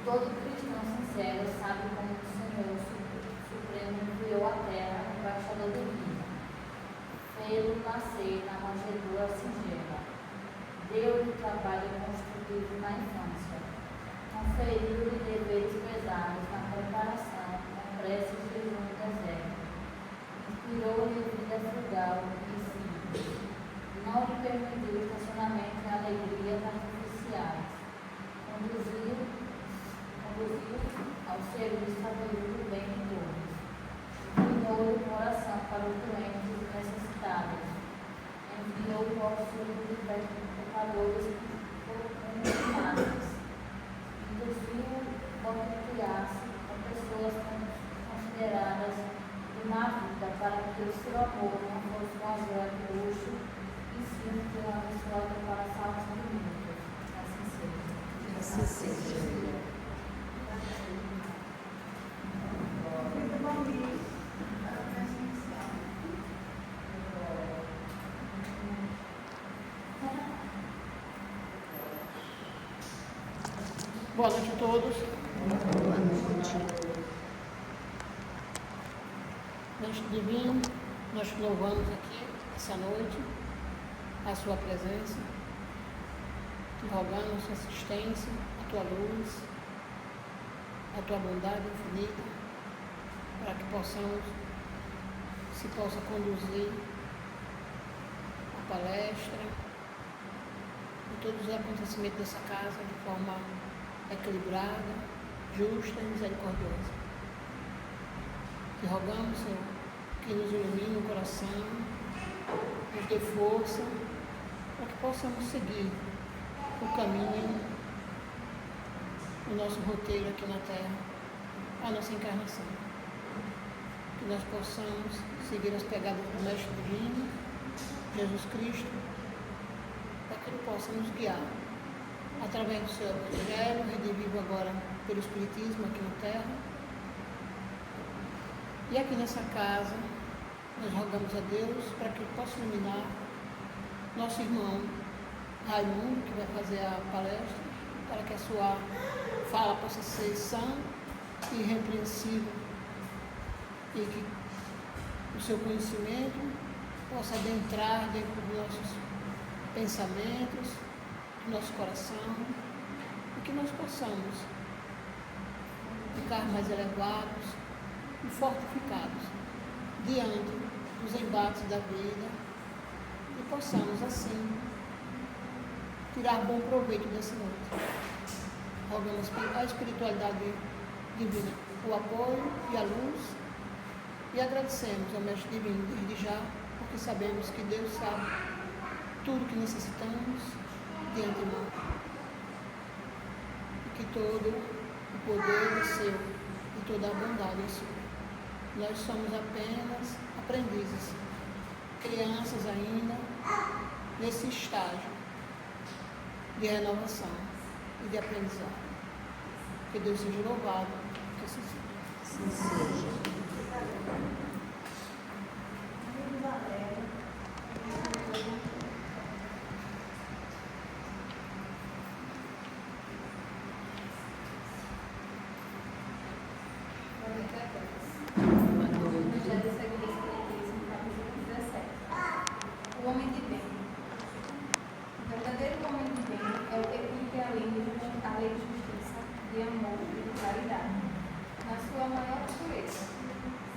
Todo cristão sincero sabe como o Senhor Supremo enviou à terra o embaixador divino, fê-lo nascer na manjedoura singela, deu-lhe trabalho construtivo na infância, conferiu-lhe deveres pesados na preparação, com preces de jejum no deserto, inspirou-lhe vida frugal e simples, não lhe permitiu estacionamento e alegrias artificiais, conduziu ao serviço do bem de todos, inclinou o coração para os doentes e necessitados, enviou o auxílio de pecadores condenados, induziu a criar-se com pessoas consideradas de má vida, para que o seu amor não fosse um azul de luxo, e sim uma resposta para a salvação do mundo. Assim seja. Boa noite a todos. Boa noite. Antes de vir, nós te louvamos aqui, essa noite, a sua presença, te rogamos a sua assistência, a tua luz, a tua bondade infinita, para que se possa conduzir a palestra e todos os acontecimentos dessa casa de forma equilibrada, justa e misericordiosa. Te rogamos, Senhor, que nos ilumine o coração, nos dê força, para que possamos seguir o caminho, o nosso roteiro aqui na Terra, a nossa encarnação. Que nós possamos seguir as pegadas do Mestre Divino, Jesus Cristo, para que Ele possa nos guiar através do seu Evangelho, redivivo agora pelo Espiritismo aqui na Terra. E aqui nessa casa, nós rogamos a Deus para que Ele possa iluminar nosso irmão Raimundo, que vai fazer a palestra, para que a sua fala possa ser sã e irrepreensível, e que o seu conhecimento possa adentrar dentro dos nossos pensamentos, do nosso coração, e que nós possamos ficar mais elevados e fortificados diante dos embates da vida, e possamos assim tirar bom proveito dessa noite. Rogamos a espiritualidade divina, o apoio e a luz, e agradecemos ao Mestre Divino desde já, porque sabemos que Deus sabe tudo que necessitamos de antemão, e que todo o poder é seu e toda a bondade é sua. Nós somos apenas aprendizes, crianças ainda, nesse estágio de renovação e de aprendizado. Que Deus seja louvado, que assim seja. Assim seja. O homem de bem. O verdadeiro homem de bem é o que cumpre a lei de justiça, de amor e de caridade, na sua maior pureza.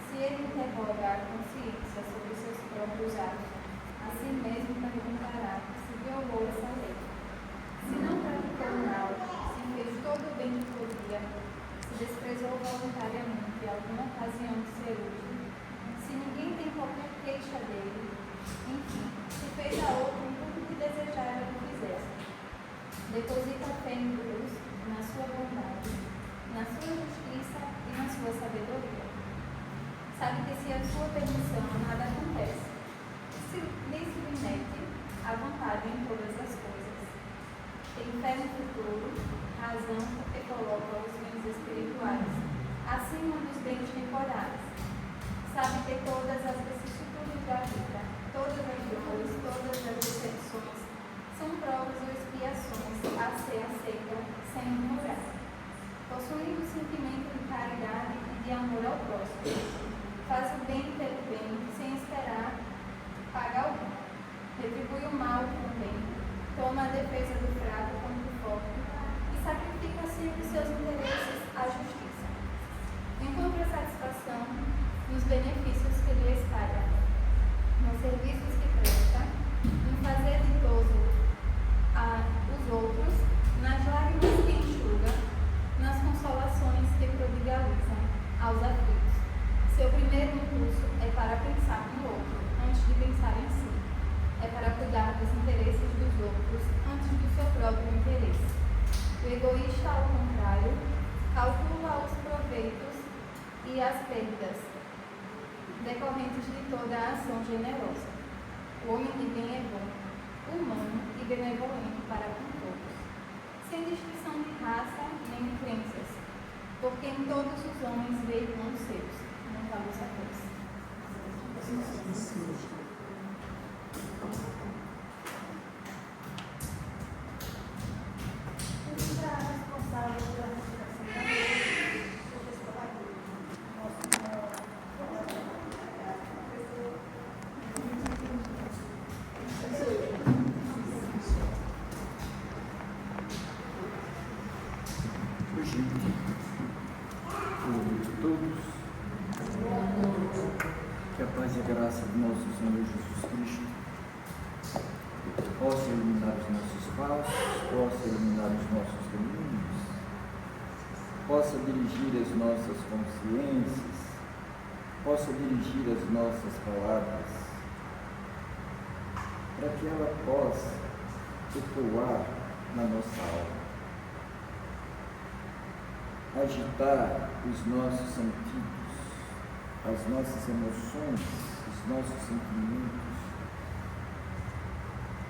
Se ele interrogar a consciência sobre seus próprios atos, a si mesmo perguntará se violou essa lei. Se não praticou mal, se fez todo o bem que podia, se desprezou voluntariamente alguma ocasião de ser útil, se ninguém tem qualquer queixa dele, enfim, se fez a outro tudo que desejava que fizesse. Deposita a fé em Deus, na sua bondade, na sua justiça e na sua sabedoria. Sabe que se a sua permissão nada acontece, se lhe submete à vontade em todas as coisas. Tem fé no futuro, razão porque coloca os bens espirituais acima dos bens temporais. Sabe ter todas as vicissitudes da vida, todas as dores, todas as decepções, são provas ou expiações a ser aceita sem murmurar. a defesa do fraco como do forte e sacrifica sempre seus interesses à justiça. Encontra satisfação nos benefícios que lhe espalha, nos serviços que presta, em fazer ditoso os outros, nas lágrimas que enxuga, nas consolações que prodigalizam aos aflitos. Seu primeiro impulso é para pensar no outro, antes de pensar em si. É para cuidar dos interesses dos outros, antes do seu próprio interesse. O egoísta, ao contrário, calcula os proveitos e as perdas decorrentes de toda a ação generosa. O homem de bem é bom, humano e benevolente para com todos, sem distinção de raça nem de crenças, porque em todos os homens vê irmãos seus. Não vamos a Deus. Que a paz e a graça do nosso Senhor Jesus Cristo possa iluminar os nossos passos, possa iluminar os nossos caminhos, possa dirigir as nossas consciências, possa dirigir as nossas palavras, para que ela possa ecoar na nossa alma, agitar os nossos sentidos, as nossas emoções, os nossos sentimentos,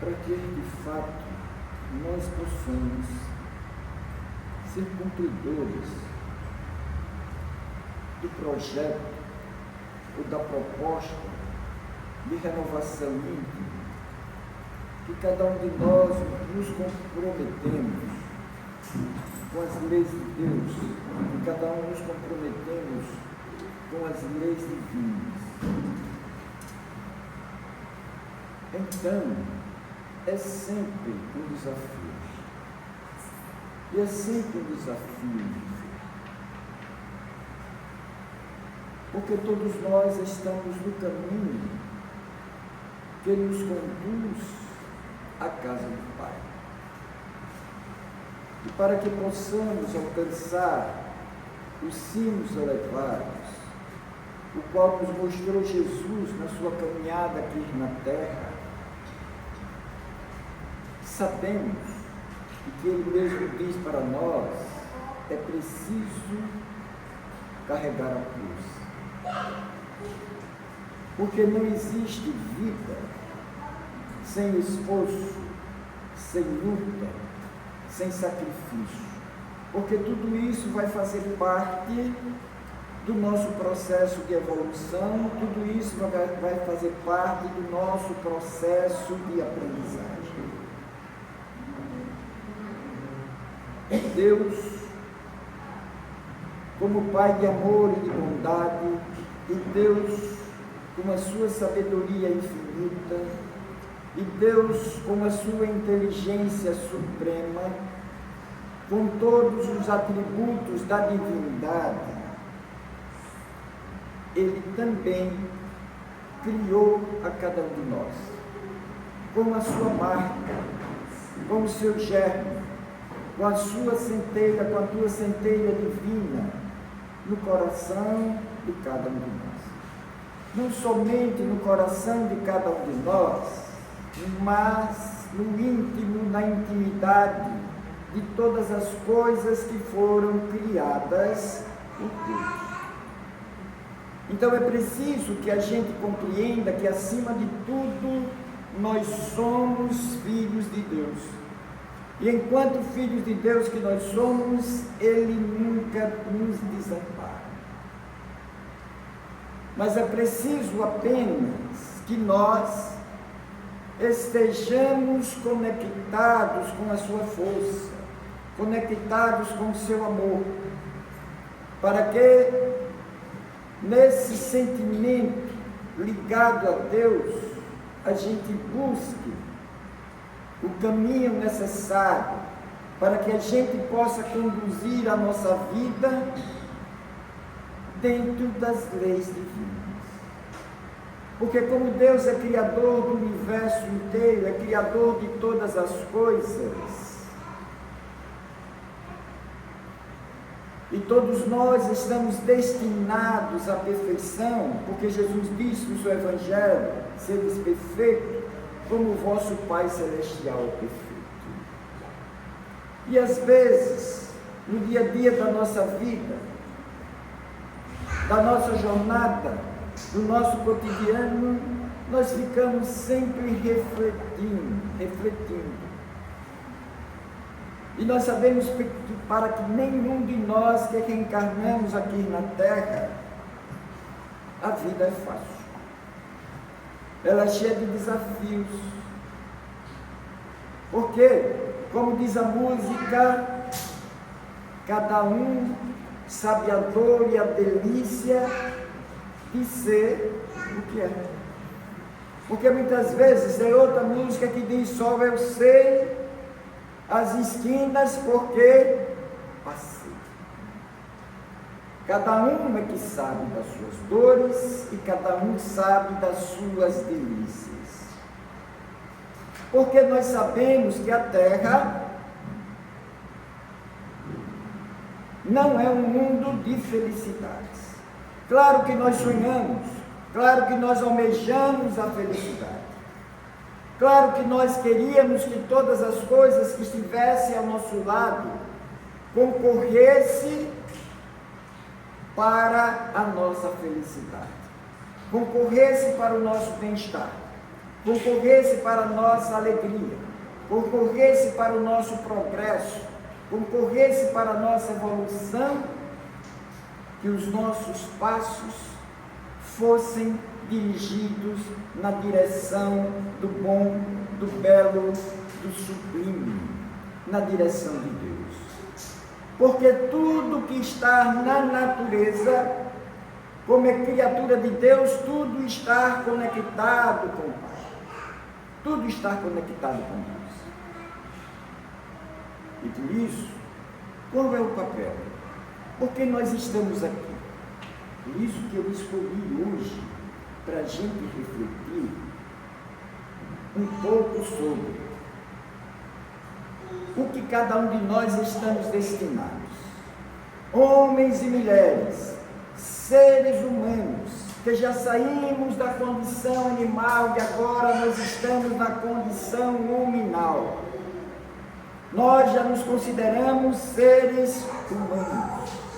para que de fato nós possamos ser cumpridores do projeto ou da proposta de renovação íntima que cada um de nós nos comprometemos com as leis de Deus, que cada um nos comprometemos com as leis divinas. Então, é sempre um desafio. E é sempre um desafio. Porque todos nós estamos no caminho que nos conduz à casa do Pai. E para que possamos alcançar os cimos elevados, o qual nos mostrou Jesus na sua caminhada aqui na terra, sabemos que Ele mesmo diz para nós, é preciso carregar a cruz. Porque não existe vida sem esforço, sem luta, sem sacrifício. Porque tudo isso vai fazer parte do nosso processo de evolução, tudo isso vai fazer parte do nosso processo de aprendizagem. Deus, como Pai de amor e de bondade, e Deus, com a sua sabedoria infinita, e Deus, com a sua inteligência suprema, com todos os atributos da divindade, Ele também criou a cada um de nós, com a sua marca, com o seu germe, com a sua centelha, com a tua centelha divina, no coração de cada um de nós. Não somente no coração de cada um de nós, mas no íntimo, na intimidade de todas as coisas que foram criadas por Deus. Então é preciso que a gente compreenda que, acima de tudo, nós somos filhos de Deus. E enquanto filhos de Deus que nós somos, Ele nunca nos desampara. Mas é preciso apenas que nós estejamos conectados com a sua força, conectados com o seu amor, para que nesse sentimento ligado a Deus, a gente busque o caminho necessário para que a gente possa conduzir a nossa vida dentro das leis divinas. Porque como Deus é Criador do universo inteiro, é Criador de todas as coisas, e todos nós estamos destinados à perfeição, porque Jesus disse no seu Evangelho: sedes perfeitos, como o vosso Pai Celestial é perfeito. E às vezes, no dia a dia da nossa vida, da nossa jornada, do nosso cotidiano, nós ficamos sempre refletindo. E nós sabemos que para que nenhum de nós que reencarnamos aqui na Terra, a vida é fácil. Ela é cheia de desafios. Porque, como diz a música, cada um sabe a dor e a delícia de ser o que é. Porque muitas vezes tem outra música que diz: só eu sei as esquinas porque passei. Cada um é que sabe das suas dores e cada um sabe das suas delícias. Porque nós sabemos que a Terra não é um mundo de felicidades. Claro que nós sonhamos, claro que nós almejamos a felicidade. Claro que nós queríamos que todas as coisas que estivessem ao nosso lado concorressem para a nossa felicidade, concorressem para o nosso bem-estar, concorressem para a nossa alegria, concorressem para o nosso progresso, concorressem para a nossa evolução, que os nossos passos fossem dirigidos na direção do bom, do belo, do sublime, na direção de Deus. Porque tudo que está na natureza, como é criatura de Deus, tudo está conectado com o Pai. Tudo está conectado com Deus. E por isso, qual é o papel? Porque nós estamos aqui. Por isso que eu escolhi hoje para a gente refletir um pouco sobre o que cada um de nós estamos destinados. Homens e mulheres, seres humanos, que já saímos da condição animal e agora nós estamos na condição nominal. Nós já nos consideramos seres humanos.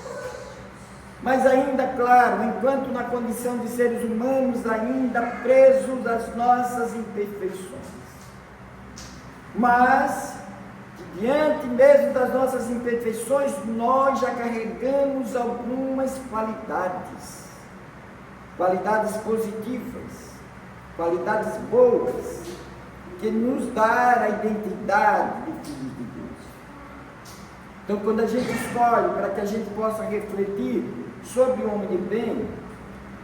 Mas ainda, claro, enquanto na condição de seres humanos, ainda presos às nossas imperfeições. Mas, diante mesmo das nossas imperfeições, nós já carregamos algumas qualidades. Qualidades positivas, qualidades boas, que nos dá a identidade de filhos de Deus. Então, quando a gente escolhe para que a gente possa refletir sobre o homem de bem,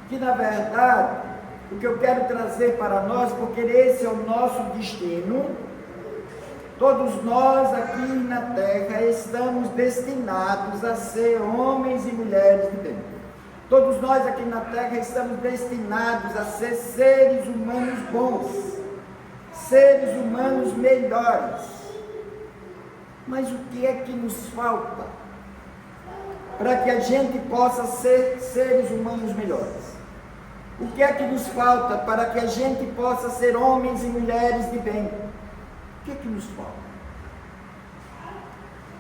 que na verdade, o que eu quero trazer para nós, porque esse é o nosso destino, todos nós aqui na Terra estamos destinados a ser homens e mulheres de bem. Todos nós aqui na Terra estamos destinados a ser seres humanos bons, seres humanos melhores. Mas o que é que nos falta para que a gente possa ser seres humanos melhores? O que é que nos falta para que a gente possa ser homens e mulheres de bem? O que é que nos falta?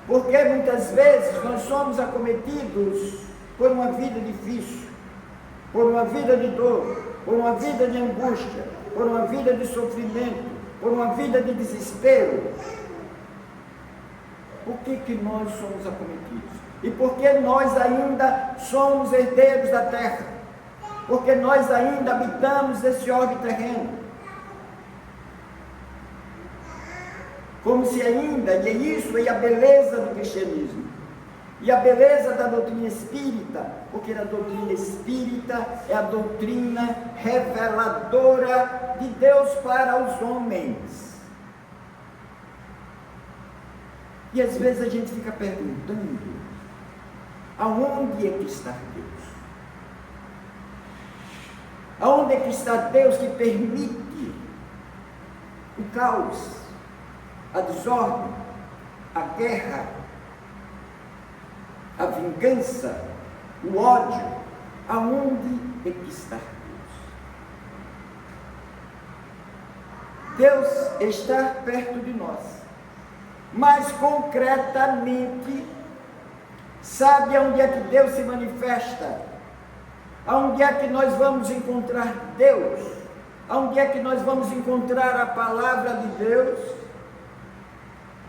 Porque muitas vezes nós somos acometidos por uma vida difícil, por uma vida de dor, por uma vida de angústia, por uma vida de sofrimento, por uma vida de desespero. Por que nós somos acometidos? E por que nós ainda somos herdeiros da terra? Porque nós ainda habitamos esse orbe terreno. Como se ainda, e é isso é a beleza do cristianismo, e a beleza da doutrina espírita, porque a doutrina espírita é a doutrina reveladora de Deus para os homens. E às vezes a gente fica perguntando, aonde é que está Deus? Aonde é que está Deus que permite o caos, a desordem, a guerra, a vingança, o ódio? Aonde é que está Deus? Deus está perto de nós, mas concretamente, sabe aonde é que Deus se manifesta? Aonde é que nós vamos encontrar Deus? Aonde é que nós vamos encontrar a palavra de Deus?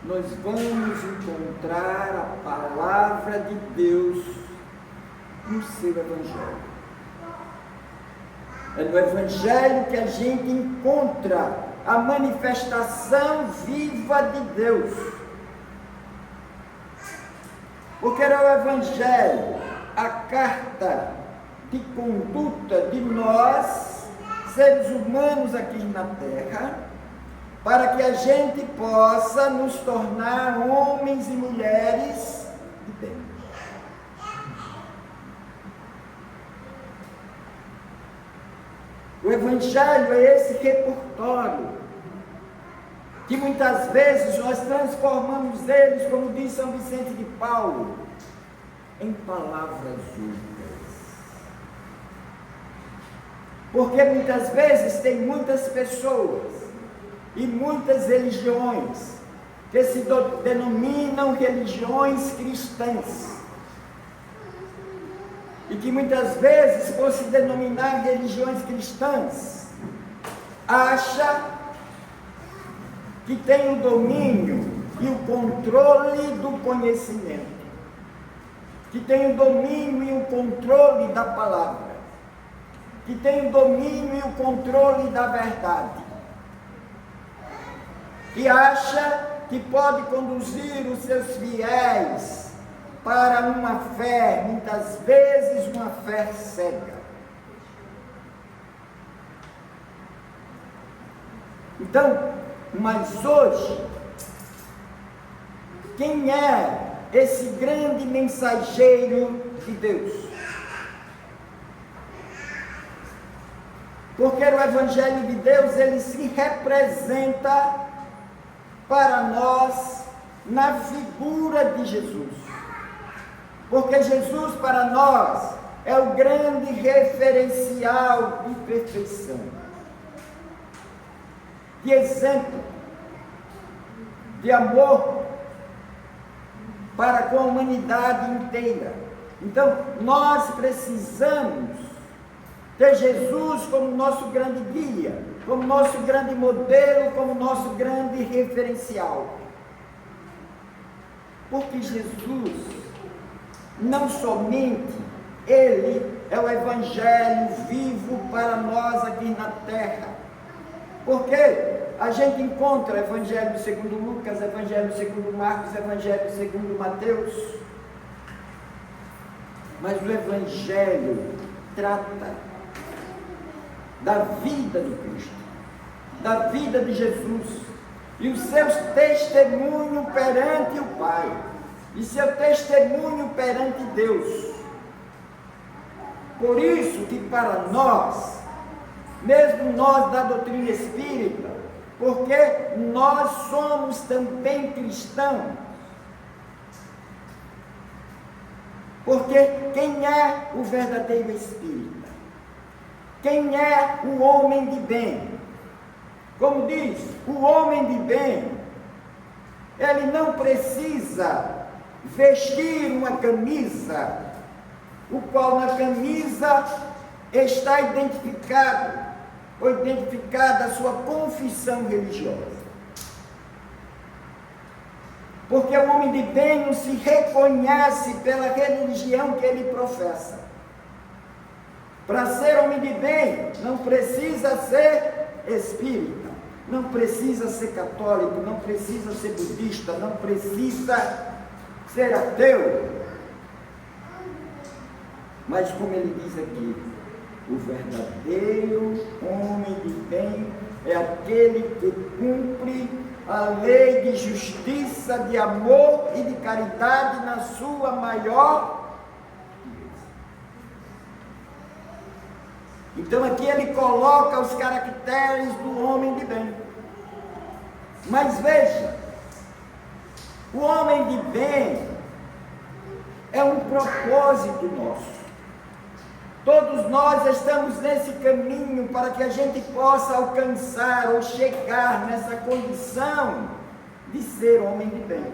Nós vamos encontrar a palavra de Deus no seu Evangelho. É no Evangelho que a gente encontra a manifestação viva de Deus. Porque era o Evangelho, a carta de conduta de nós, seres humanos aqui na Terra, para que a gente possa nos tornar homens e mulheres de bem. O Evangelho é esse repertório que muitas vezes nós transformamos eles, como diz São Vicente de Paulo, em palavras únicas. Porque muitas vezes tem muitas pessoas e muitas religiões que se denominam religiões cristãs, e que muitas vezes, por se denominar religiões cristãs, acha que tem o domínio e o controle do conhecimento, que tem o domínio e o controle da palavra, que tem o domínio e o controle da verdade, e acha que pode conduzir os seus fiéis para uma fé, muitas vezes uma fé cega. Então, mas hoje, quem é esse grande mensageiro de Deus? Porque o Evangelho de Deus, ele se representa para nós na figura de Jesus. Porque Jesus para nós é o grande referencial de perfeição, de exemplo, de amor para com a humanidade inteira. Então, nós precisamos ter Jesus como nosso grande guia, como nosso grande modelo, como nosso grande referencial. Porque Jesus, não somente Ele é o Evangelho vivo para nós aqui na terra, porque a gente encontra Evangelho segundo Lucas, Evangelho segundo Marcos, Evangelho segundo Mateus, mas o Evangelho trata da vida de Cristo, da vida de Jesus, e os seus testemunhos perante o Pai, e seu testemunho perante Deus. Por isso que para nós, mesmo nós da doutrina espírita, porque nós somos também cristãos, porque quem é o verdadeiro espírita? Quem é o homem de bem? Como diz, o homem de bem, ele não precisa vestir uma camisa, o qual na camisa está identificada a sua confissão religiosa. Porque o homem de bem não se reconhece pela religião que ele professa. Para ser homem de bem, não precisa ser espírita, não precisa ser católico, não precisa ser budista, não precisa ser ateu. Mas como ele diz aqui, o verdadeiro homem de bem é aquele que cumpre a lei de justiça, de amor e de caridade na sua maior pureza. Então aqui ele coloca os caracteres do homem de bem. Mas veja, o homem de bem é um propósito nosso. Todos nós estamos nesse caminho para que a gente possa alcançar ou chegar nessa condição de ser homem de bem.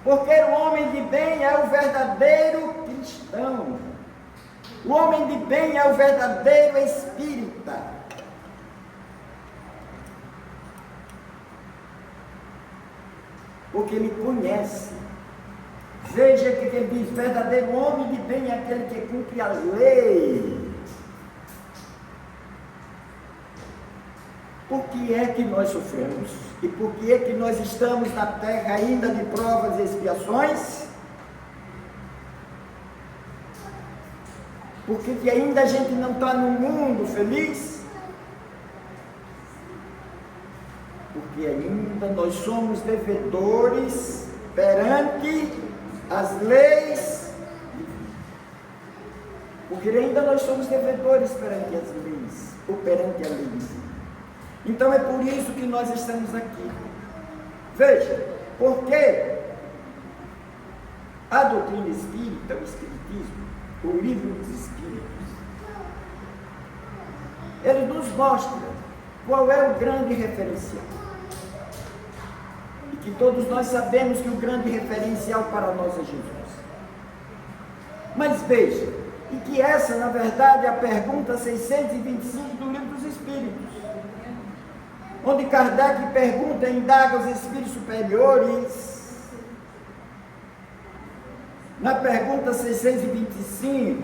Porque o homem de bem é o verdadeiro cristão. O homem de bem é o verdadeiro espírita. Porque ele conhece. Veja que ele diz, verdadeiro homem de bem é aquele que cumpre a lei. Por que é que nós sofremos? E por que é que nós estamos na terra ainda de provas e expiações? Por que ainda a gente não está no mundo feliz? Porque ainda nós somos devedores perante as leis, porque ainda nós somos devedores perante as leis, ou perante a lei. Então é por isso que nós estamos aqui. Veja, porque a doutrina espírita, o espiritismo, o livro dos espíritos, ele nos mostra qual é o grande referencial. Que todos nós sabemos que o grande referencial para nós é Jesus. Mas veja, e que essa, na verdade, é a pergunta 625 do Livro dos Espíritos, onde Kardec pergunta e indaga os espíritos superiores. Na pergunta 625,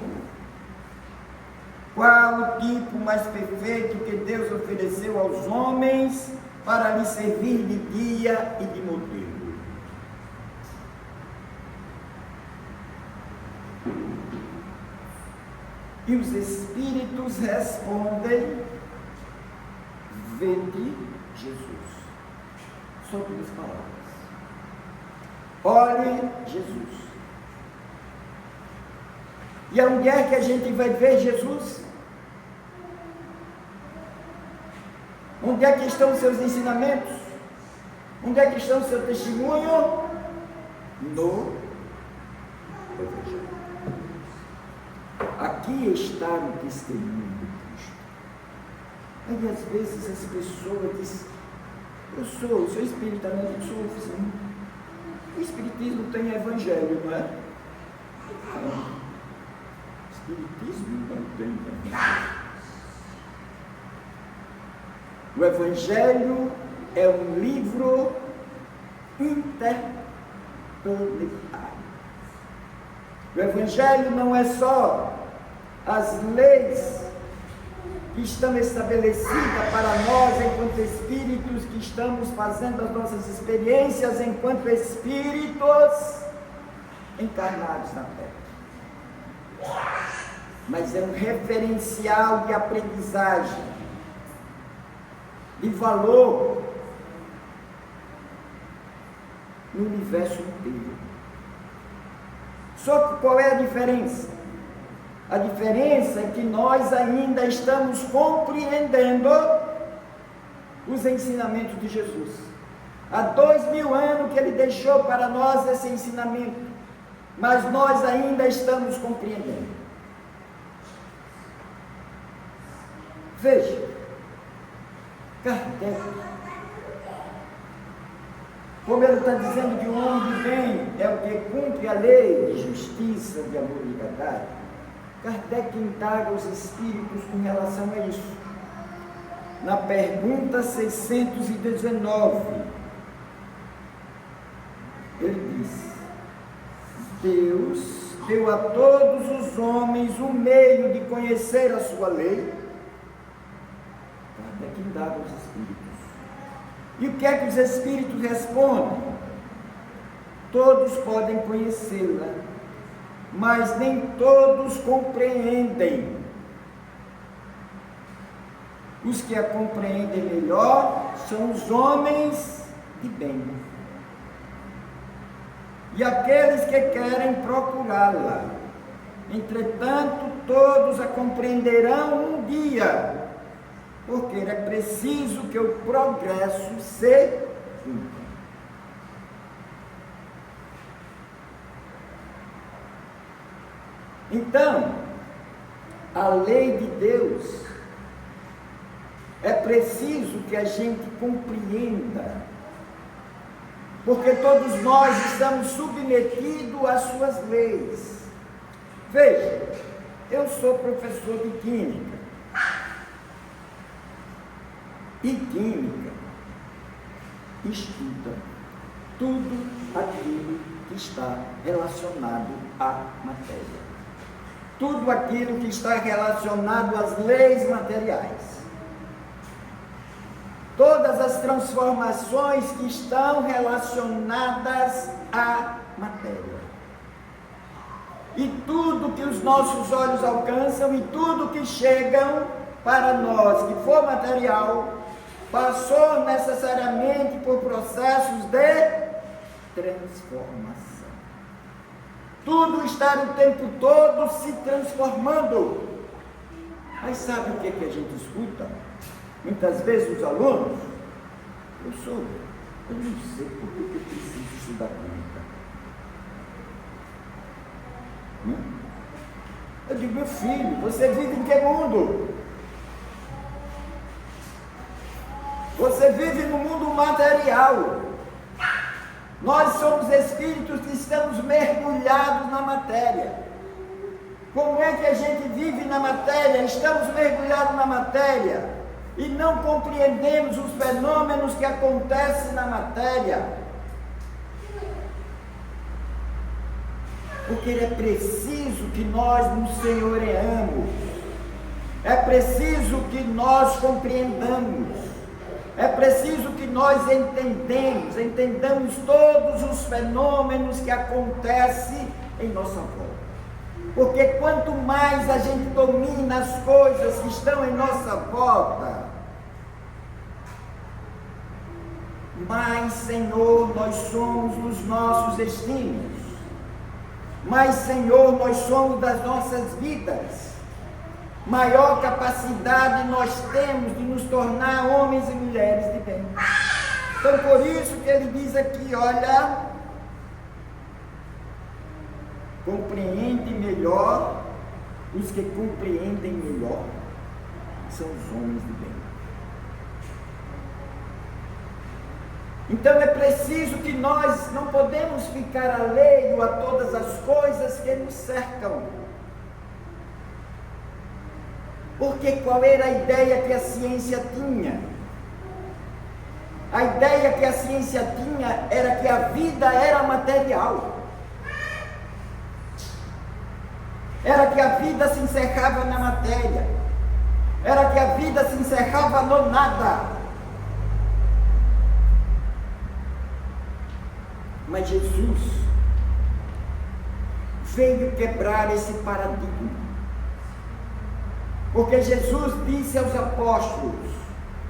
qual o tipo mais perfeito que Deus ofereceu aos homens para lhe servir de guia e de modelo? E os espíritos respondem, vede Jesus. Só duas palavras. Olhe Jesus. E onde é que a gente vai ver Jesus? Onde é que estão os seus ensinamentos? Onde é que estão o seu testemunho? No Evangelho. Aqui está o testemunho de Cristo. Aí às vezes as pessoas dizem, eu sou espírita, mas eu sou sim. O espiritismo tem evangelho, não é? Não. O espiritismo não tem evangelho. O Evangelho é um livro interplanetário. O Evangelho não é só as leis que estão estabelecidas para nós enquanto espíritos que estamos fazendo as nossas experiências enquanto espíritos encarnados na Terra. Mas é um referencial de aprendizagem, de valor no universo inteiro. Só que qual é a diferença? A diferença é que nós ainda estamos compreendendo os ensinamentos de Jesus. Há 2000 anos que ele deixou para nós esse ensinamento, mas nós ainda estamos compreendendo. Veja, Kardec, como ele está dizendo que o homem de bem é o que cumpre a lei de justiça, de amor e de caridade, Kardec indaga os espíritos com relação a isso. Na pergunta 619, ele diz: Deus deu a todos os homens o meio de conhecer a sua lei. Kardec indaga os espíritos. E o que é que os espíritos respondem? Todos podem conhecê-la, mas nem todos compreendem. Os que a compreendem melhor são os homens de bem. E aqueles que querem procurá-la. Entretanto, todos a compreenderão um dia, porque é preciso que o progresso se cumpra. Então, a lei de Deus, é preciso que a gente compreenda, porque todos nós estamos submetidos às suas leis. Veja, eu sou professor de Química, e Química estuda tudo aquilo que está relacionado à matéria. Tudo aquilo que está relacionado às leis materiais. Todas as transformações que estão relacionadas à matéria. E tudo que os nossos olhos alcançam e tudo que chegam para nós, que for material, passou necessariamente por processos de transformação. Tudo está o tempo todo se transformando. Mas sabe o que a gente escuta? Muitas vezes os alunos, eu não sei por que eu preciso estudar química. Eu digo, meu filho, você vive em que mundo? Você vive no mundo material. Nós somos espíritos que estamos mergulhados na matéria. Como é que a gente vive na matéria? Estamos mergulhados na matéria e não compreendemos os fenômenos que acontecem na matéria. Porque é preciso que nós nos senhoreamos. É preciso que nós compreendamos. É preciso que nós entendamos todos os fenômenos que acontecem em nossa volta. Porque quanto mais a gente domina as coisas que estão em nossa volta, mais Senhor nós somos dos nossos destinos, mais Senhor nós somos das nossas vidas. Maior capacidade nós temos de nos tornar homens e mulheres de bem. Então por isso que ele diz aqui, olha, compreende melhor, os que compreendem melhor são os homens de bem. Então é preciso que nós não podemos ficar alheio a todas as coisas que nos cercam. Porque qual era a ideia que a ciência tinha? A ideia que a ciência tinha era que a vida era material. Era que a vida se encerrava na matéria. Era que a vida se encerrava no nada. Mas Jesus veio quebrar esse paradigma. Porque Jesus disse aos apóstolos,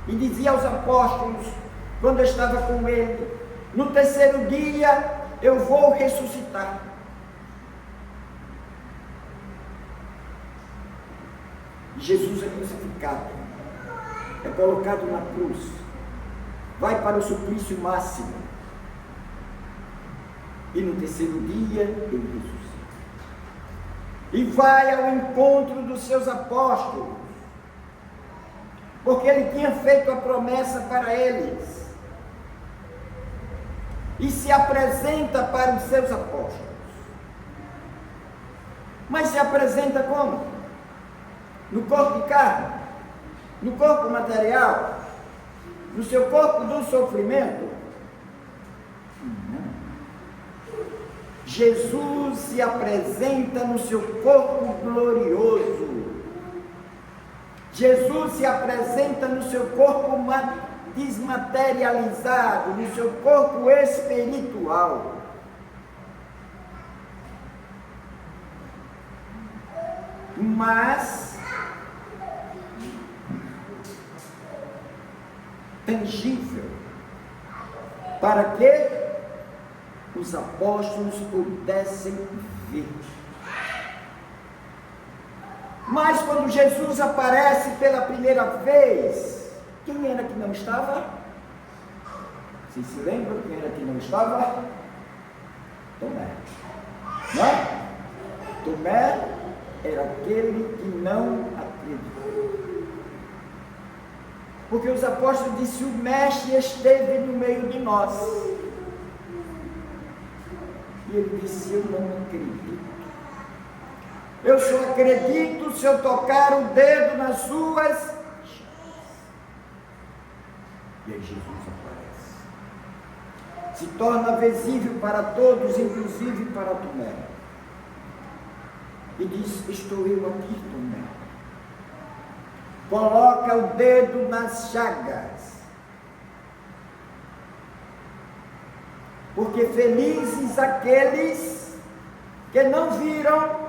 e dizia aos apóstolos, quando eu estava com ele, no terceiro dia eu vou ressuscitar. Jesus é crucificado, é colocado na cruz, vai para o suplício máximo, e no terceiro dia ele ressuscita. E vai ao encontro dos seus apóstolos, porque ele tinha feito a promessa para eles, e se apresenta para os seus apóstolos. Mas se apresenta como? No corpo de carne, no corpo material, no seu corpo do sofrimento. Jesus se apresenta no seu corpo glorioso. Jesus se apresenta no seu corpo desmaterializado, no seu corpo espiritual. Mas tangível, para que os apóstolos pudessem ver. Mas quando Jesus aparece pela primeira vez, quem era que não estava? Vocês se lembram quem era que não estava? Tomé. Não? Tomé era aquele que não acreditou. Porque os apóstolos disseram: o Mestre esteve no meio de nós. E ele disse: eu não acredito. Eu só acredito se eu tocar o dedo nas suas chagas. E aí Jesus aparece. Se torna visível para todos, inclusive para Tomé. E diz: estou eu aqui, Tomé. Coloca o dedo nas chagas. Porque felizes aqueles que não viram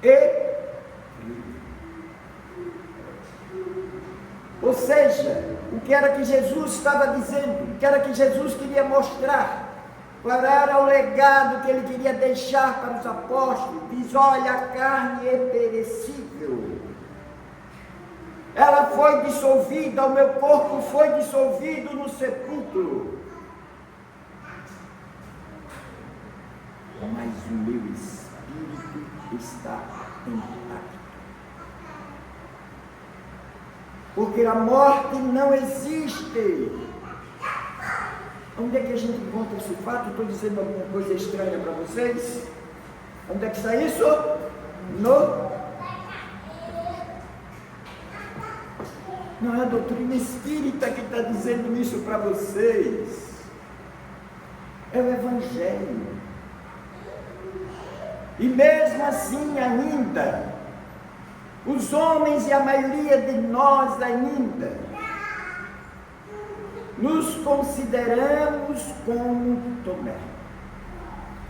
e... Ou seja, o que era que Jesus estava dizendo, o que era que Jesus queria mostrar, qual era o legado que ele queria deixar para os apóstolos? Diz: olha, a carne é perecível, ela foi dissolvida, o meu corpo foi dissolvido no sepulcro, mas o meu espírito está intacto. Porque a morte não existe. Onde é que a gente encontra esse fato? Estou dizendo alguma coisa estranha para vocês? Onde é que está isso? Não é a doutrina espírita que está dizendo isso para vocês. É o Evangelho. E mesmo assim ainda, os homens e a maioria de nós ainda, nos consideramos como Tomé.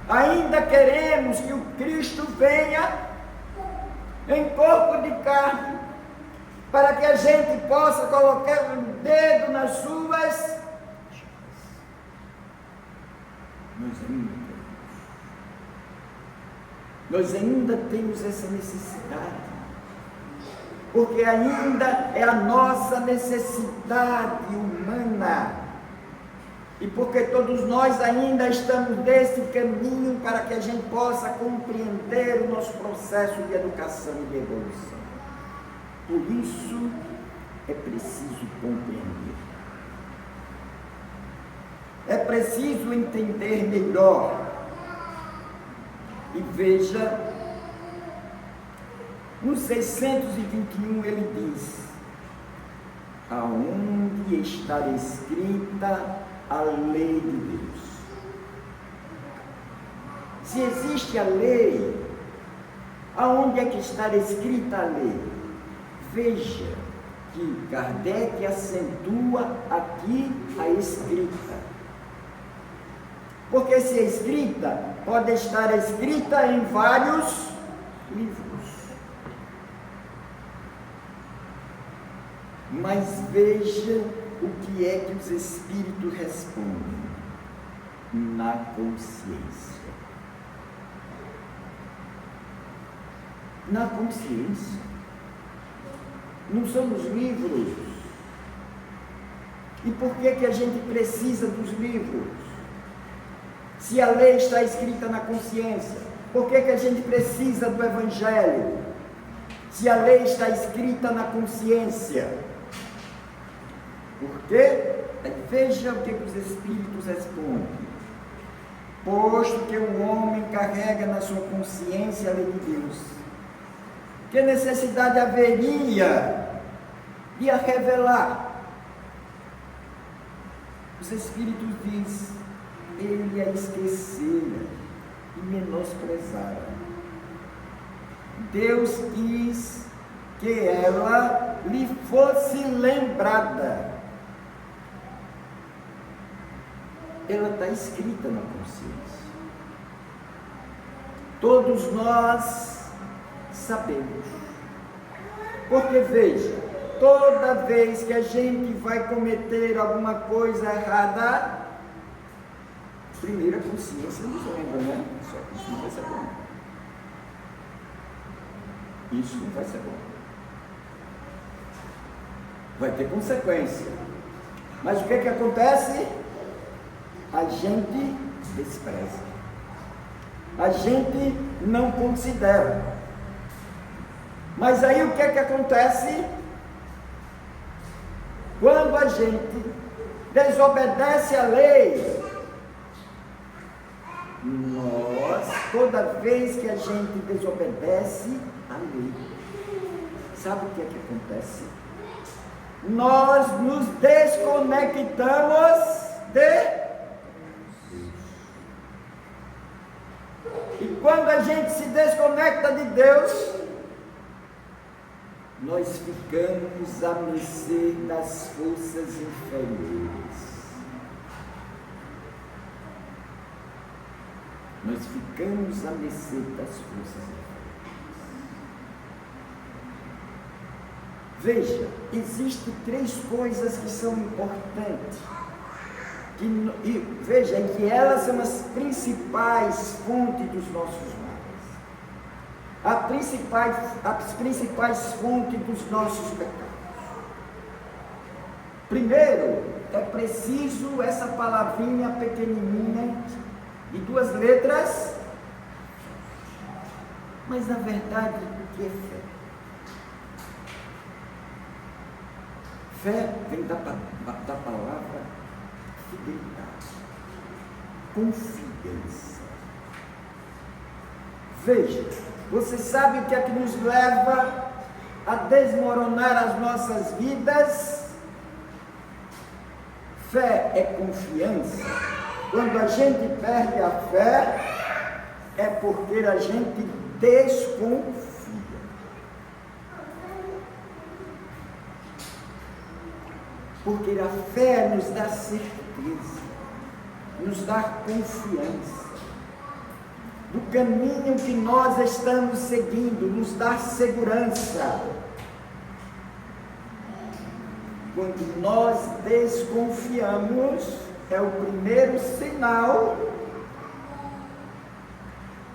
Ainda queremos que o Cristo venha em corpo de carne, para que a gente possa colocar o dedo nas suas. Nós ainda temos essa necessidade, porque ainda é a nossa necessidade humana, e porque todos nós ainda estamos nesse caminho para que a gente possa compreender o nosso processo de educação e de evolução. Por isso é preciso compreender, é preciso entender melhor. E veja, no 621 ele diz: aonde está escrita a lei de Deus? Se existe a lei, aonde é que está escrita a lei? Veja que Kardec acentua aqui a escrita. Porque se é escrita, pode estar escrita em vários livros. Mas veja o que é que os espíritos respondem: na consciência. Na consciência. Não são os livros. E por que a gente precisa dos livros? Se a lei está escrita na consciência, por que a gente precisa do Evangelho? Se a lei está escrita na consciência. Por quê? Veja o que os Espíritos respondem. Posto que o homem carrega na sua consciência a lei de Deus, que necessidade haveria de a revelar? Os Espíritos dizem: ele a esquecera e menosprezara. Deus quis que ela lhe fosse lembrada. Ela está escrita na consciência. Todos nós sabemos. Porque veja, toda vez que a gente vai cometer alguma coisa errada, primeiro a consciência nos lembra, né? Só que isso não vai ser bom. Isso não vai ser bom. Vai ter consequência. Mas o que acontece? A gente despreza. A gente não considera. Mas aí o que acontece? Quando a gente desobedece a lei, nós, toda vez que a gente desobedece a lei, sabe o que acontece? Nós nos desconectamos de Deus. E quando a gente se desconecta de Deus, nós ficamos à mercê das forças inferiores. Nós ficamos à mercê das forças inferiores. Veja, existem 3 coisas que são importantes. Veja que elas são as principais fontes dos nossos males. As principais fontes dos nossos pecados. Primeiro, é preciso essa palavrinha pequenininha de 2 letras, mas na verdade o que é fé? Fé vem da palavra fidelidade, confiança. Veja, você sabe o que é que nos leva a desmoronar as nossas vidas? Fé é confiança. Quando a gente perde a fé, é porque a gente desconfia. Porque a fé nos dá certeza, nos dá confiança do caminho que nós estamos seguindo, nos dá segurança. Quando nós desconfiamos, é o primeiro sinal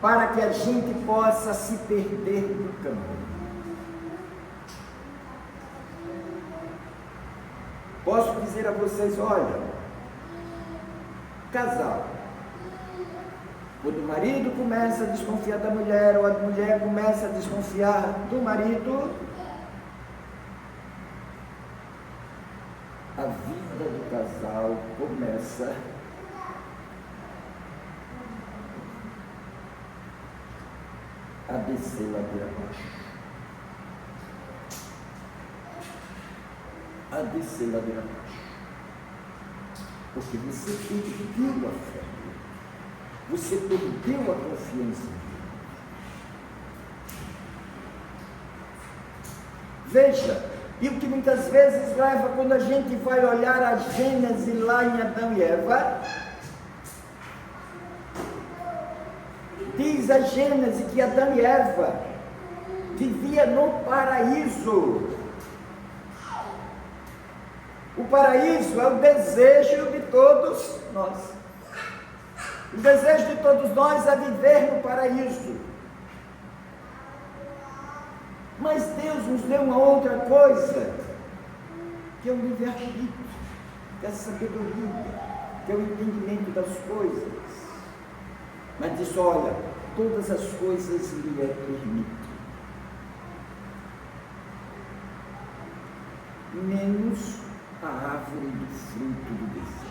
para que a gente possa se perder do caminho. Posso dizer a vocês, olha, casal, quando o marido começa a desconfiar da mulher, ou a mulher começa a desconfiar do marido, a vida do casal começa a descer ladeira abaixo. A descer ladeira abaixo. Porque você perdeu a fé. Você perdeu a confiança. Veja, e o que muitas vezes leva, quando a gente vai olhar a Gênese lá em Adão e Eva, diz a Gênese que Adão e Eva viviam no paraíso. O paraíso é o desejo de todos nós. O desejo de todos nós é viver no paraíso. Mas Deus nos deu uma outra coisa, que é o livre-arbítrio, que é a sabedoria, que é o entendimento das coisas. Mas diz, olha, todas as coisas lhe é permitido, menos a árvore do fruto do desejo.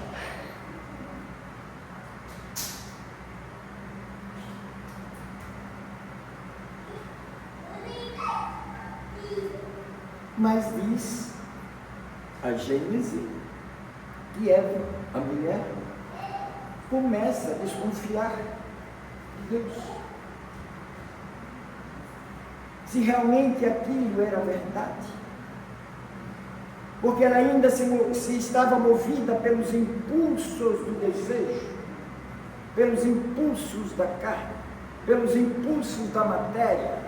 Mas diz a Gênese que Eva, a mulher, começa a desconfiar de Deus. Se realmente aquilo era verdade. Porque ela ainda se estava movida pelos impulsos do desejo, pelos impulsos da carne, pelos impulsos da matéria.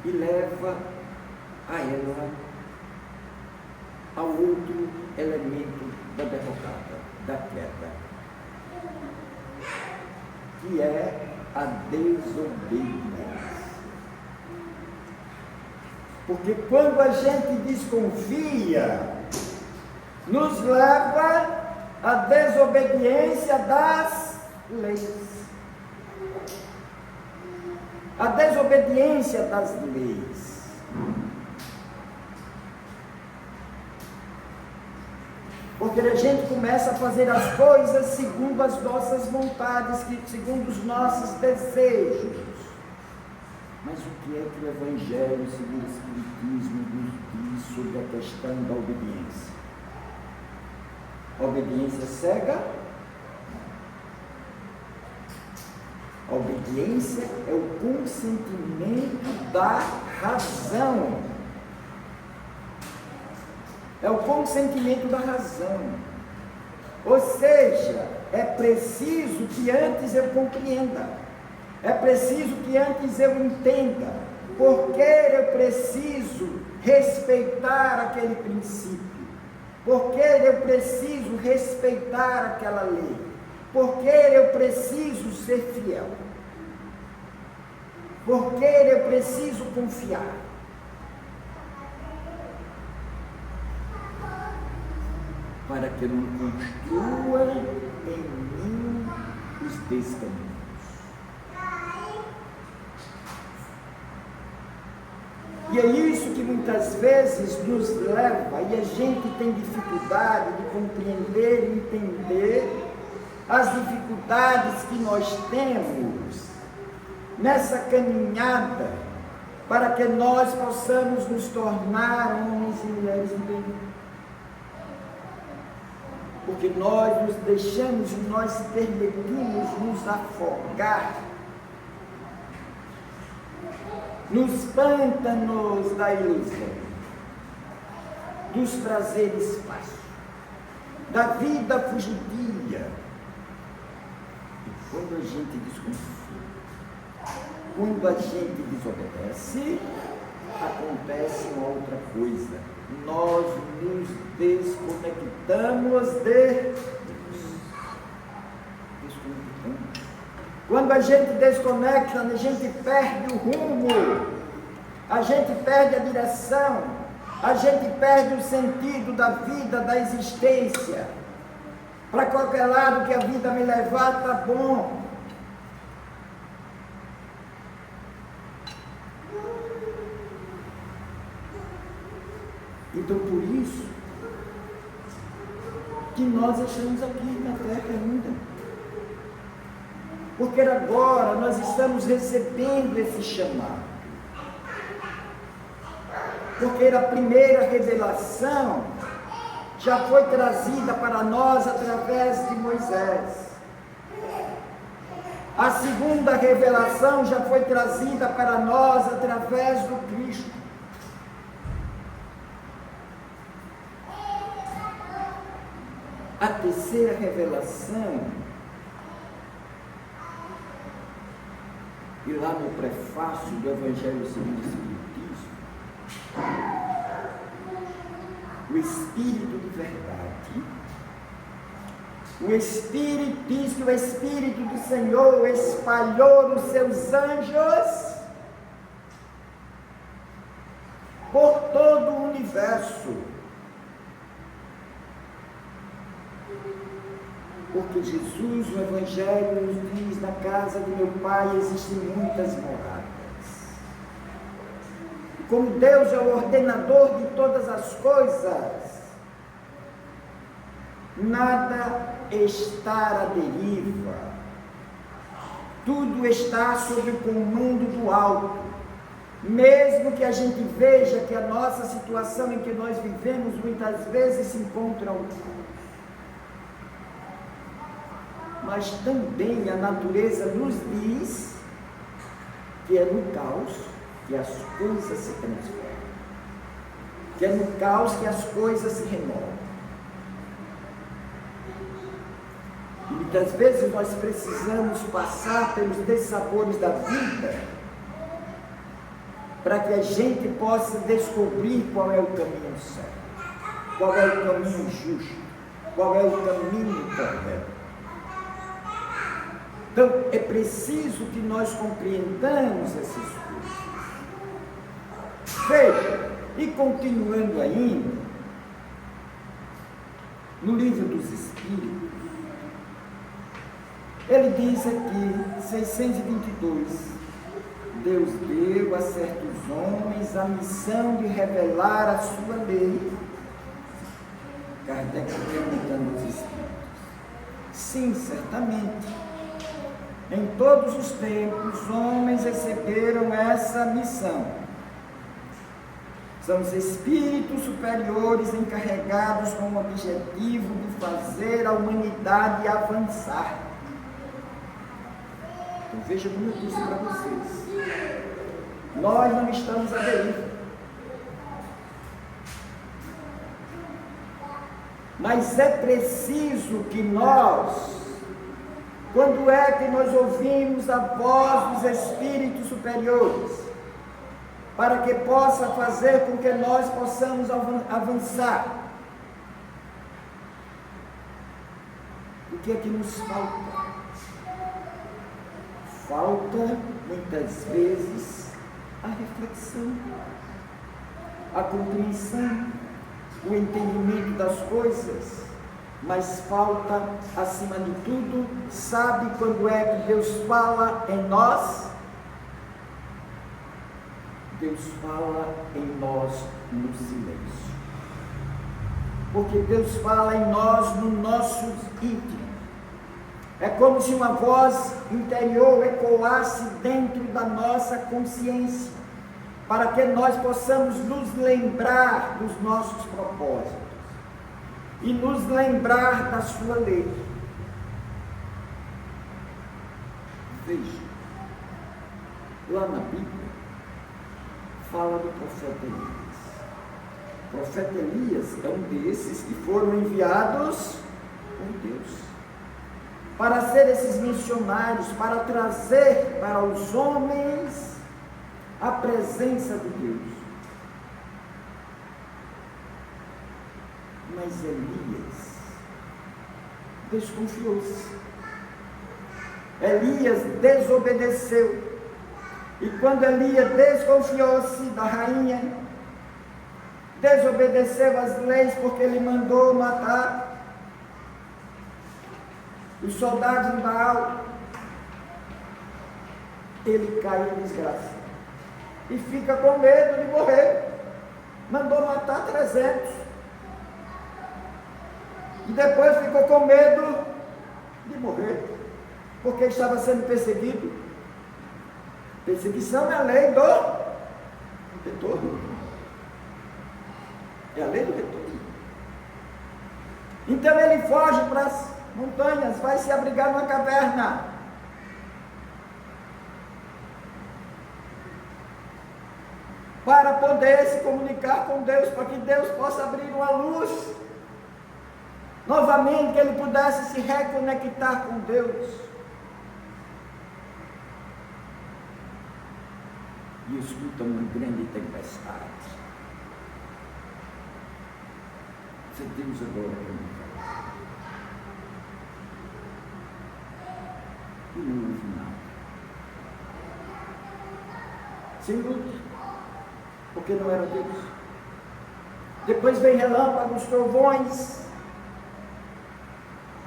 e leva a ela ao outro elemento da derrocada, da queda, que é a desobediência. Porque quando a gente desconfia, nos leva à desobediência das leis. A desobediência das leis. Porque a gente começa a fazer as coisas segundo as nossas vontades, segundo os nossos desejos. Mas o que é que o Evangelho, segundo o Espiritismo, nos diz sobre a questão da obediência? A obediência cega? A obediência é o consentimento da razão. É o consentimento da razão. Ou seja, é preciso que antes eu compreenda. É preciso que antes eu entenda. Porque eu preciso respeitar aquele princípio. Porque eu preciso respeitar aquela lei. Porque eu preciso ser fiel. Porque eu preciso confiar. Para que não construa em mim os descaminhos. E é isso que muitas vezes nos leva, e a gente tem dificuldade de compreender e entender as dificuldades que nós temos nessa caminhada para que nós possamos nos tornar homens e mulheres de bem. Porque nós nos deixamos, nós permitimos nos afogar nos pântanos da ilusão, dos prazeres fáceis, da vida fugidia. E quando a gente desconfia, quando a gente desobedece, acontece uma outra coisa. Nós nos desconectamos de Deus. Quando a gente desconecta, a gente perde o rumo, a gente perde a direção, a gente perde o sentido da vida, da existência. Para qualquer lado que a vida me levar, está bom. Então, por isso que nós estamos aqui na terra ainda. Porque agora nós estamos recebendo esse chamado. Porque a primeira revelação já foi trazida para nós através de Moisés. A segunda revelação já foi trazida para nós através do Cristo. A terceira revelação, e lá no prefácio do Evangelho segundo o Espiritismo, o Espírito de verdade, o Espírito diz que o Espírito do Senhor espalhou os seus anjos por todo o universo. Porque Jesus, no Evangelho, nos diz: na casa de meu Pai existem muitas moradas. Como Deus é o ordenador de todas as coisas, nada está à deriva. Tudo está sob o comando do alto. Mesmo que a gente veja que a nossa situação em que nós vivemos muitas vezes se encontra ao caos. Mas também a natureza nos diz que é no caos que as coisas se transformam, que é no caos que as coisas se renovam. E muitas vezes nós precisamos passar pelos dessabores da vida para que a gente possa descobrir qual é o caminho certo, qual é o caminho justo, qual é o caminho correto. Então, é preciso que nós compreendamos essas coisas. Veja, e continuando ainda, no livro dos Espíritos, ele diz aqui, 622, Deus deu a certos homens a missão de revelar a sua lei. Kardec perguntando aos Espíritos. Sim, certamente. Em todos os tempos, os homens receberam essa missão. São os espíritos superiores encarregados com o objetivo de fazer a humanidade avançar. Então veja como eu disse para vocês. Nós não estamos à deriva. Mas é preciso que nós, quando é que nós ouvimos a voz dos espíritos superiores, para que possa fazer com que nós possamos avançar? O que é que nos falta? Falta, muitas vezes, a reflexão, a compreensão, o entendimento das coisas, mas falta, acima de tudo, sabe quando é que Deus fala em nós? Deus fala em nós no silêncio. Porque Deus fala em nós no nosso íntimo. É como se uma voz interior ecoasse dentro da nossa consciência, para que nós possamos nos lembrar dos nossos propósitos e nos lembrar da sua lei. Veja, lá na Bíblia fala do profeta Elias. O profeta Elias é um desses que foram enviados por Deus para ser esses missionários, para trazer para os homens a presença de Deus. Mas Elias desconfiou-se. Elias desobedeceu. E quando Elias desconfiou-se da rainha, desobedeceu às leis, porque ele mandou matar os soldados de Baal, ele cai em desgraça e fica com medo de morrer. Mandou matar 300 e depois ficou com medo de morrer, porque estava sendo perseguido. Perseguição é a lei do retorno. É a lei do retorno. Então ele foge para as montanhas, vai se abrigar numa caverna. Para poder se comunicar com Deus, para que Deus possa abrir uma luz novamente, que ele pudesse se reconectar com Deus. E escuta uma grande tempestade. Você Deus agora para mim. E não houve nada. Sem luz, porque não era Deus. Depois vem relâmpagos, trovões.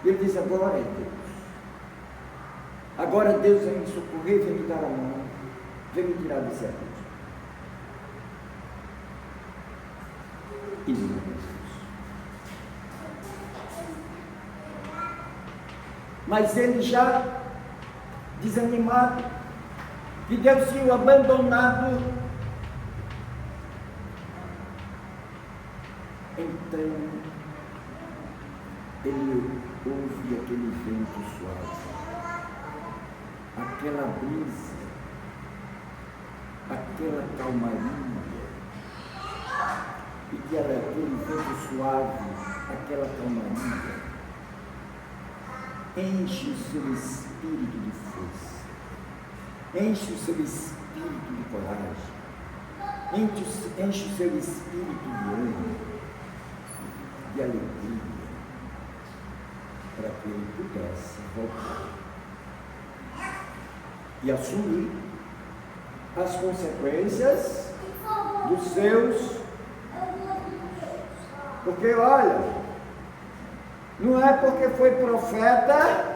Ele diz: agora é Deus. Agora Deus vem me socorrer, vem me dar a mão, vem me tirar desse abismo. E não é Deus. Mas ele já desanimado, que Deus tinha o abandonado, então ele ouve aquele vento suave, aquela brisa, aquela calmaria, e que era aquele vento suave, aquela calmaria, enche o seu espírito de força, enche o seu espírito de coragem, enche o seu espírito de ânimo, de alegria, para que ele pudesse voltar e assumir as consequências dos seus. Porque olha, não é porque foi profeta,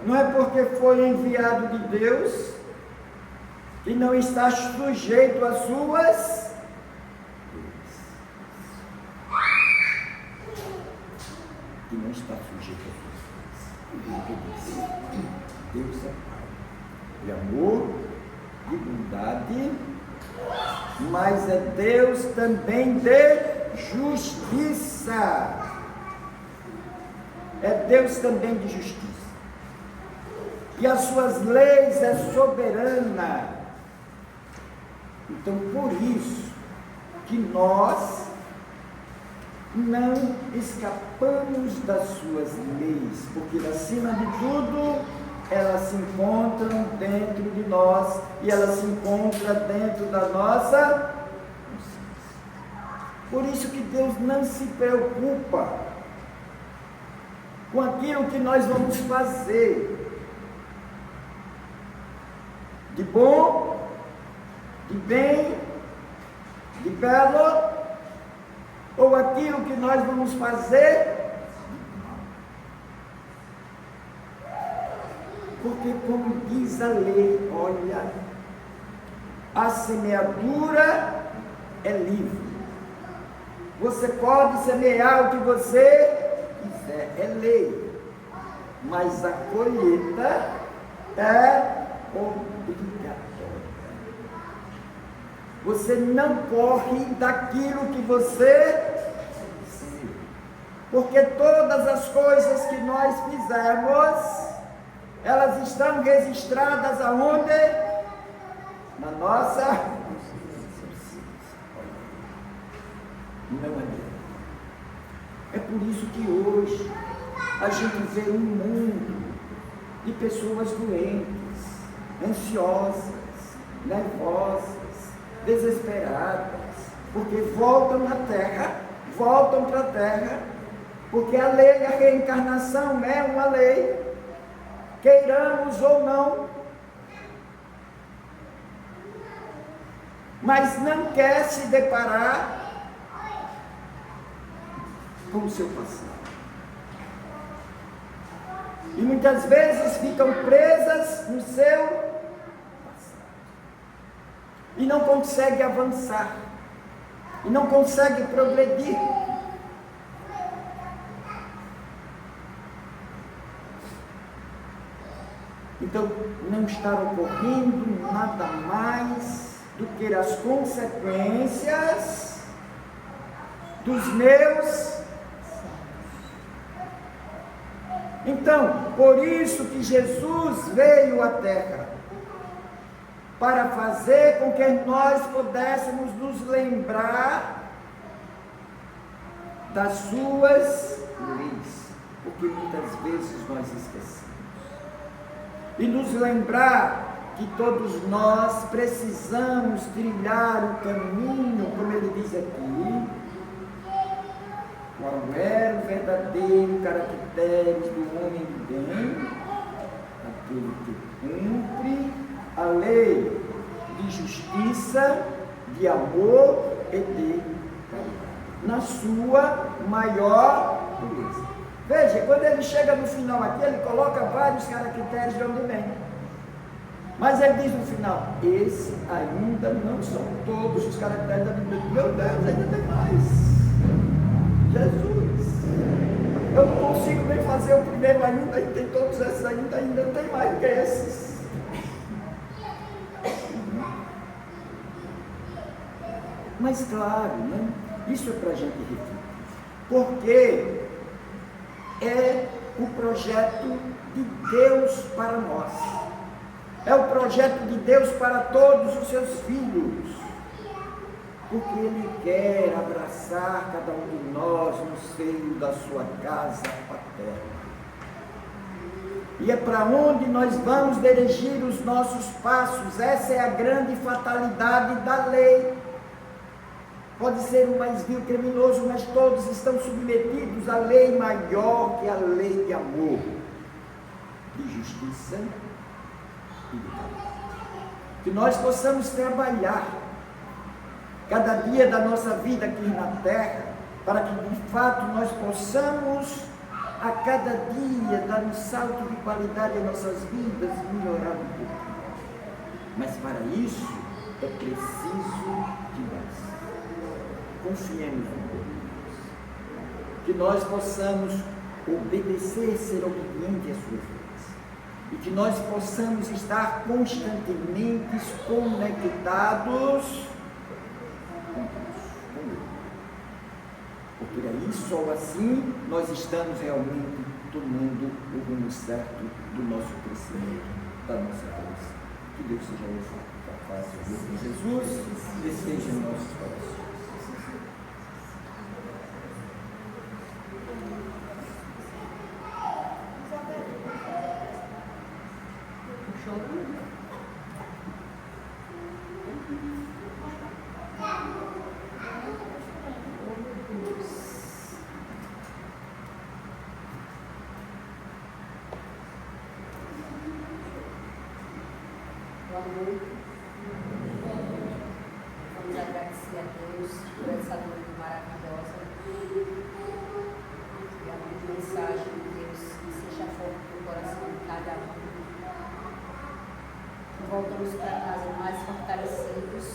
não é porque foi enviado de Deus, que não está sujeito às suas leis. Que não está sujeito às suas leis. Porque diz, Deus é Pai de amor, de bondade, mas é Deus também de justiça. É Deus também de justiça. E as suas leis é soberana. Então, por isso que nós não escapamos das suas leis, porque acima de tudo elas se encontram dentro de nós e elas se encontram dentro da nossa consciência. Por isso que Deus não se preocupa com aquilo que nós vamos fazer de bom, de bem, de belo, ou aquilo que nós vamos fazer de mal. Porque, como diz a lei, olha, a semeadura é livre. Você pode semear o que você quiser, é lei, mas a colheita é obrigatória. Você não corre daquilo que você semeou, porque todas as coisas que nós fizemos, elas estão registradas aonde? Na nossa consciência. Não adianta. É por isso que hoje a gente vê um mundo de pessoas doentes, ansiosas, nervosas, desesperadas, porque voltam na terra, voltam para a terra, porque a lei, a reencarnação é uma lei, queiramos ou não, mas não quer se deparar com o seu passado. E muitas vezes ficam presas no seu passado. E não conseguem avançar. E não conseguem progredir. Então, não está ocorrendo nada mais do que as consequências dos meus. Então, por isso que Jesus veio à Terra, para fazer com que nós pudéssemos nos lembrar das suas leis, porque muitas vezes nós esquecemos. E nos lembrar que todos nós precisamos trilhar o caminho, como ele diz aqui, qual era o verdadeiro caractere do homem de bem? Aquele que cumpre a lei de justiça, de amor e de caridade, na sua maior pureza. Veja, quando ele chega no final aqui, ele coloca vários caracteres de onde vem. Mas ele diz no final, esse ainda não são todos os caracteres da Bíblia. Meu Deus, ainda tem mais. Jesus, eu não consigo nem fazer o primeiro ainda, e tem todos esses ainda tem mais do que esses. Mas claro, né? Isso é para a gente refletir, porque é o projeto de Deus para nós, é o projeto de Deus para todos os seus filhos, porque Ele quer abraçar cada um de nós no seio da sua casa paterna. E é para onde nós vamos dirigir os nossos passos. Essa é a grande fatalidade da lei. Pode ser o mais vil criminoso, mas todos estão submetidos à lei maior que a lei de amor, de justiça e de paz. Que nós possamos trabalhar cada dia da nossa vida aqui na terra, para que de fato nós possamos a cada dia dar um salto de qualidade em nossas vidas e melhorar um pouco. Mas para isso é preciso de nós. Confiemos em Deus. Que nós possamos obedecer, ser obediente às suas leis. E que nós possamos estar constantemente conectados com Deus, com Ele. Porque aí, só assim, nós estamos realmente tomando o rumo certo do nosso crescimento, da nossa vida. Que Deus seja louvado. A paz de Jesus esteja em nossos corações. Vamos agradecer a Deus por essa noite maravilhosa. E a mensagem de Deus que seja forte no coração de cada um. Voltamos para casa mais fortalecidos.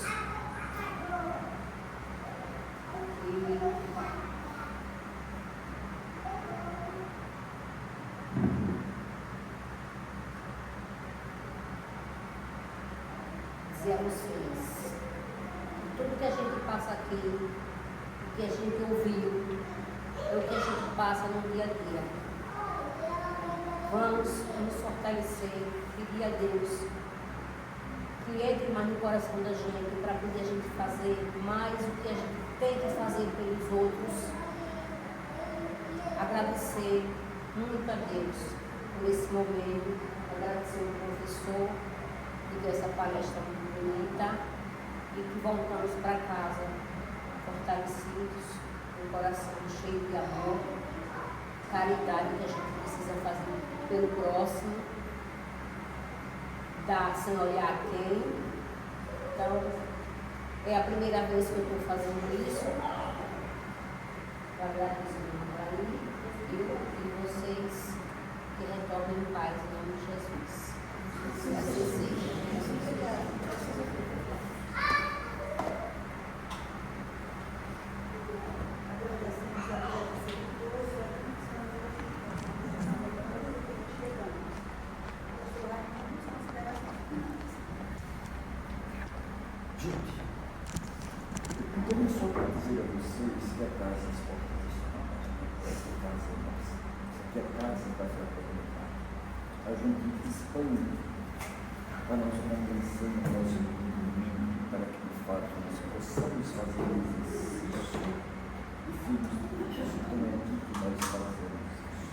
Dizer a vocês, tudo que a gente passa aqui, o que a gente ouviu, é o que a gente passa no dia a dia. Vamos nos fortalecer, pedir a Deus que entre mais no coração da gente, para poder a gente fazer mais o que a gente tem que fazer pelos outros. Agradecer muito a Deus por esse momento, agradecer ao professor que deu essa palestra muito bonita e que voltamos para casa fortalecidos, com o coração cheio de amor, caridade que a gente precisa fazer pelo próximo, dar sem olhar a quem. Então, é a primeira vez que eu estou fazendo isso. Eu agradeço muito a mim e vocês que retornem em paz em nome de Jesus. Assim seja. Gente, eu também só para dizer a vocês que a casa é esportista. Essa casa é nossa. Essa aqui é a casa da fraternidade. A gente expande a nossa convenção, o nosso entendimento, para que de fato nós possamos fazer o exercício e filhos de Deus, como é aqui que nós fazemos isso.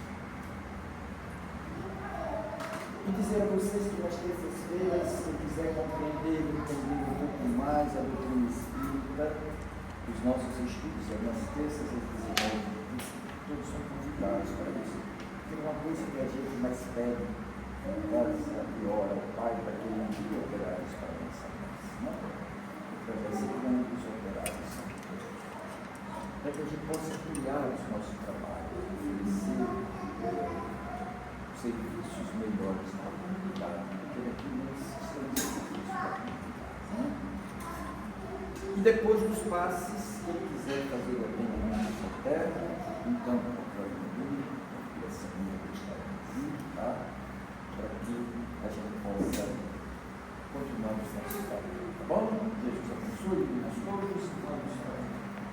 E dizer a vocês que nas terças-feiras, se quiser compreender e entender um pouco mais a doutrina espírita, os nossos estudos é nas terças às 19h, todos são convidados para isso. Tem uma coisa que a gente mais pede em casa e ora ao Pai para que ele envie operários para a nossa casa, não? Através de os operários são para que a gente possa criar os nossos trabalhos, oferecer serviços melhores para a comunidade, porque aqui nós estamos serviços para a comunidade. E depois dos passes, se ele quiser fazer o atendimento fraterno, então, para o a criação da